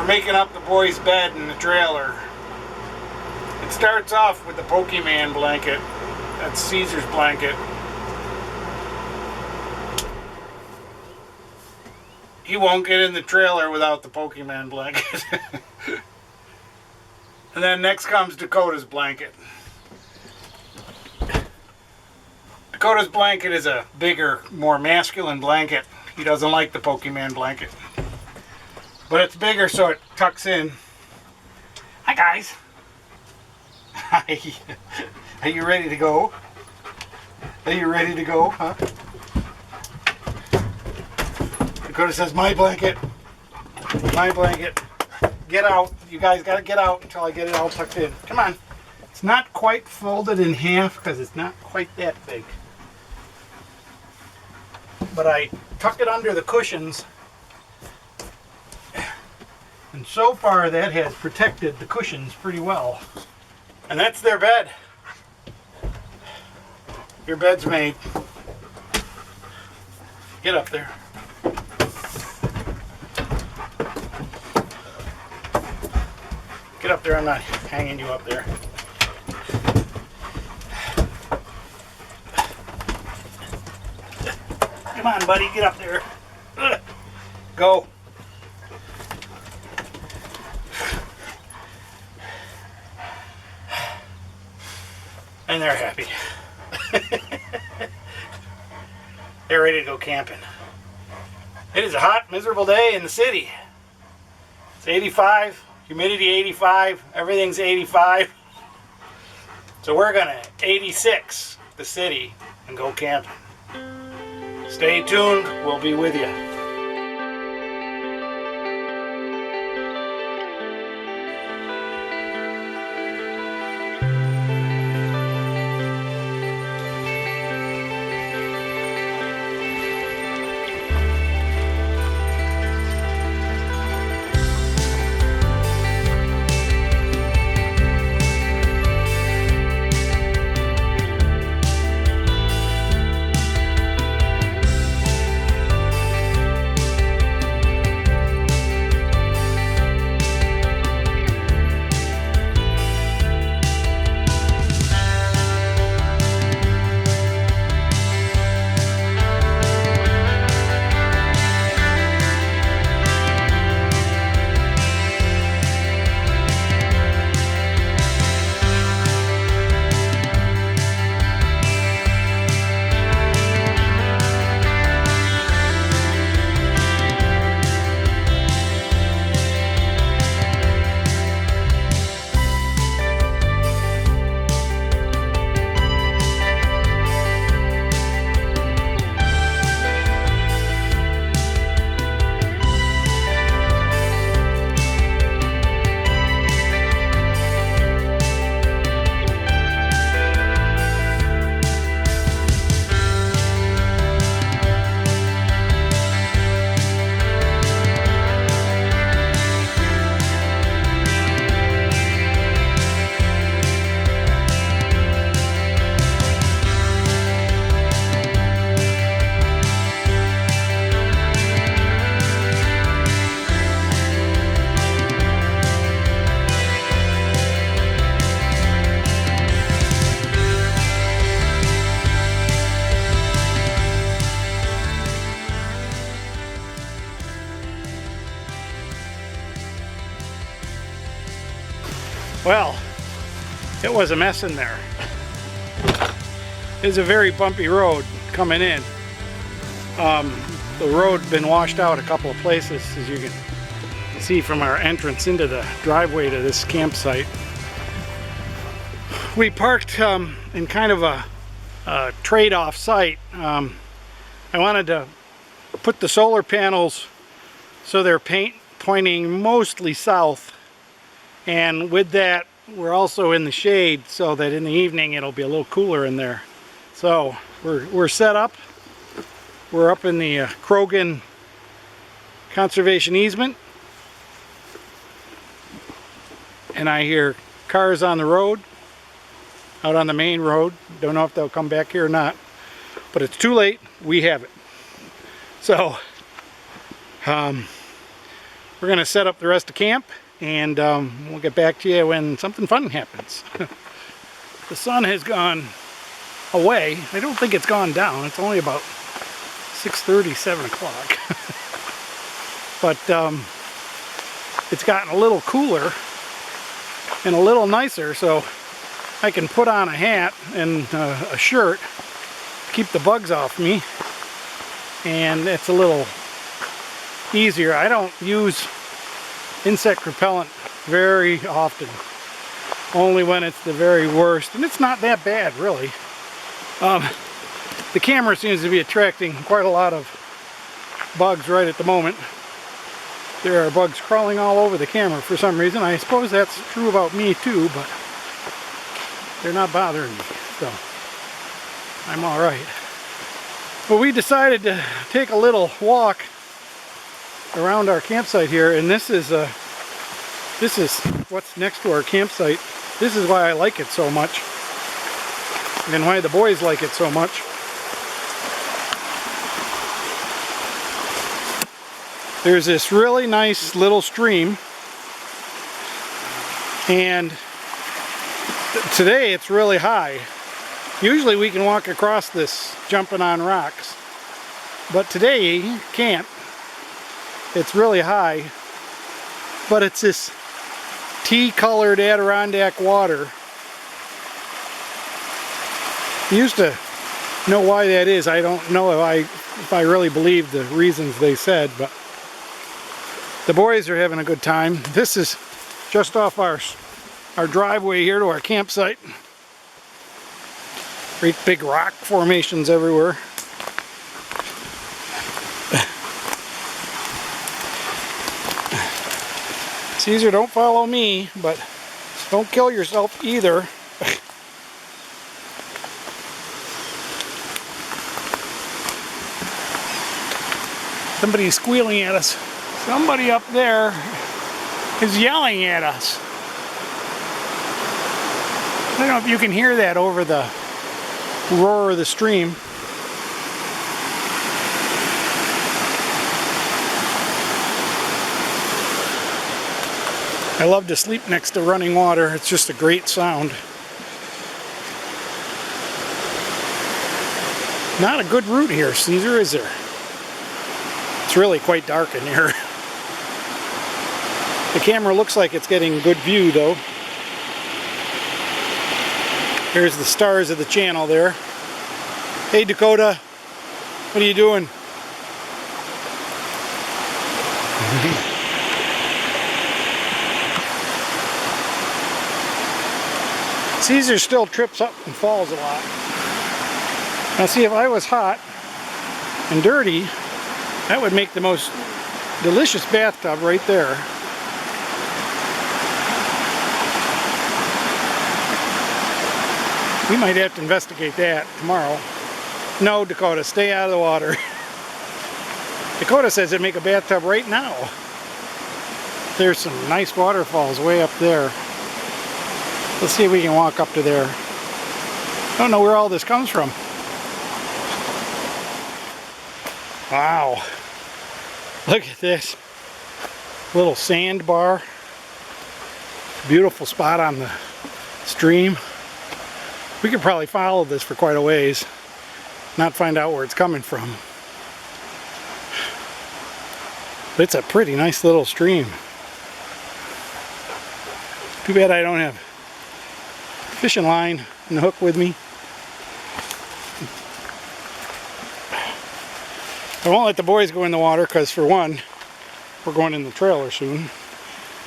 We're making up the boy's bed in the trailer. It starts off with the Pokemon blanket. That's Caesar's blanket. He won't get in the trailer without the Pokemon blanket. And then next comes Dakota's blanket. Dakota's blanket is a bigger, more masculine blanket. He doesn't like the Pokemon blanket. But it's bigger so it tucks in. Hi guys. Hi. Are you ready to go? Are you ready to go, huh? Dakota says, my blanket. My blanket. Get out. You guys gotta get out until I get it all tucked in. Come on. It's not quite folded in half because it's not quite that big. But I tuck it under the cushions. And so far that has protected the cushions pretty well. And that's their bed. Your bed's made. Get up there. Get up there, I'm not hanging you up there. Come on, buddy, get up there. Go. And they're happy. They're ready to go camping. It is a hot, miserable day in the city. It's 85, humidity 85, everything's 85. So we're gonna 86 the city and go camping. Stay tuned, we'll be with you. Well, it was a mess in there. It's a very bumpy road coming in. The road been washed out a couple of places, as you can see from our entrance into the driveway to this campsite. We parked in kind of a trade-off site. I wanted to put the solar panels so they're pointing mostly south, and with that we're also in the shade so that in the evening it'll be a little cooler in there. So we're set up. We're up in the Croghan Conservation Easement, and I hear cars on the road, out on the main road. Don't know if they'll come back here or not, but it's too late. We have it. So we're we're going to set up the rest of camp, and we'll get back to you when something fun happens. The sun has gone away. I don't think it's gone down. It's only about 6:30, 7 o'clock. But it's gotten a little cooler and a little nicer, so I can put on a hat and a shirt to keep the bugs off me, and it's a little easier. I don't use insect repellent very often, only when it's the very worst, and it's not that bad really. The camera seems to be attracting quite a lot of bugs right at the moment. There are bugs crawling all over the camera for some reason. I suppose that's true about me too, but they're not bothering me, so I'm all right. But we decided to take a little walk around our campsite here, and this is what's next to our campsite. This is why I like it so much, and why the boys like it so much. There's this really nice little stream, and today it's really high. Usually we can walk across this jumping on rocks, but today you can't. It's really high, but it's this tea-colored Adirondack water. I used to know why that is. I don't know if I really believe the reasons they said, but the boys are having a good time. This is just off our driveway here to our campsite. Great big rock formations everywhere. Caesar, don't follow me, but don't kill yourself either. Somebody's squealing at us. Somebody up there is yelling at us. I don't know if you can hear that over the roar of the stream. I love to sleep next to running water. It's just a great sound. Not a good route here, Caesar, is there? It's really quite dark in here. The camera looks like it's getting good view though. There's the stars of the channel there. Hey Dakota, what are you doing? Caesar still trips up and falls a lot. Now see, if I was hot and dirty, that would make the most delicious bathtub right there. We might have to investigate that tomorrow. No, Dakota, stay out of the water. Dakota says it'd make a bathtub right now. There's some nice waterfalls way up there. Let's see if we can walk up to there. I don't know where all this comes from. Wow. Look at this little sandbar. Beautiful spot on the stream. We could probably follow this for quite a ways, not find out where it's coming from. But it's a pretty nice little stream. Too bad I don't have fishing line and hook with me. I won't let the boys go in the water because, for one, we're going in the trailer soon,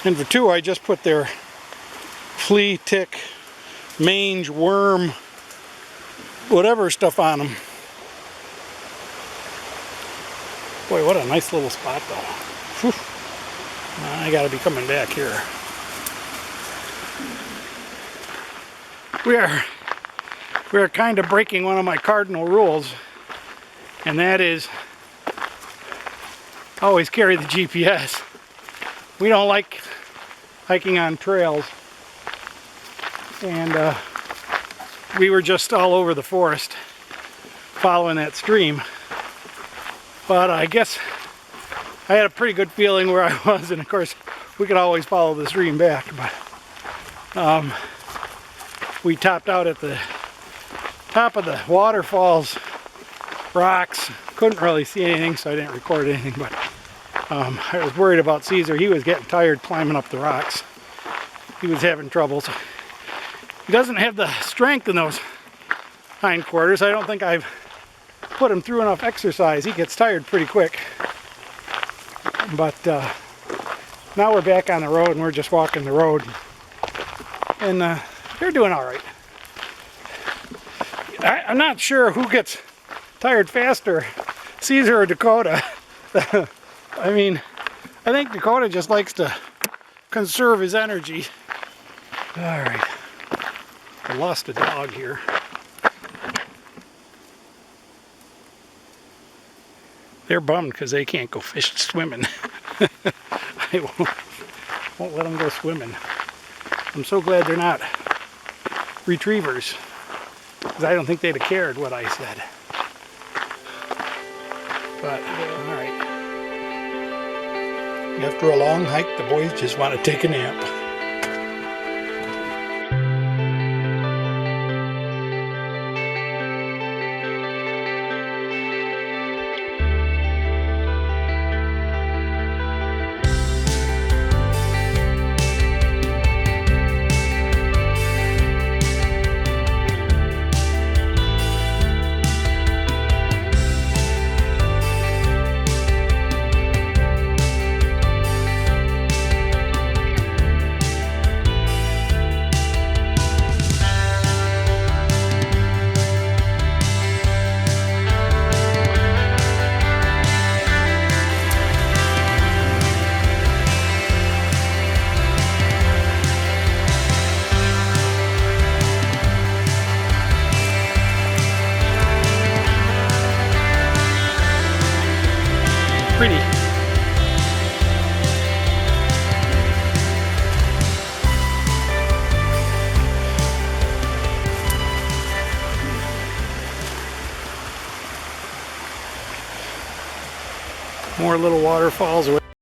and for two, I just put their flea, tick, mange, worm, whatever stuff on them. Boy, what a nice little spot though. Whew. I gotta be coming back here. We are kind of breaking one of my cardinal rules, and that is always carry the GPS. We don't like hiking on trails, and we were just all over the forest following that stream. But I guess I had a pretty good feeling where I was, and of course we could always follow the stream back, but we topped out at the top of the waterfalls, rocks. Couldn't really see anything, so I didn't record anything, but I was worried about Caesar. He was getting tired climbing up the rocks. He was having trouble. So he doesn't have the strength in those hindquarters. I don't think I've put him through enough exercise. He gets tired pretty quick. But now we're back on the road and we're just walking the road. And they're doing all right. I'm not sure who gets tired faster, Caesar or Dakota. I mean, I think Dakota just likes to conserve his energy. All right. I lost a dog here. They're bummed because they can't go swimming. I won't let them go swimming. I'm so glad they're not retrievers, because I don't think they'd have cared what I said. But, all right. After a long hike, the boys just want to take a nap. Pretty. More little waterfalls.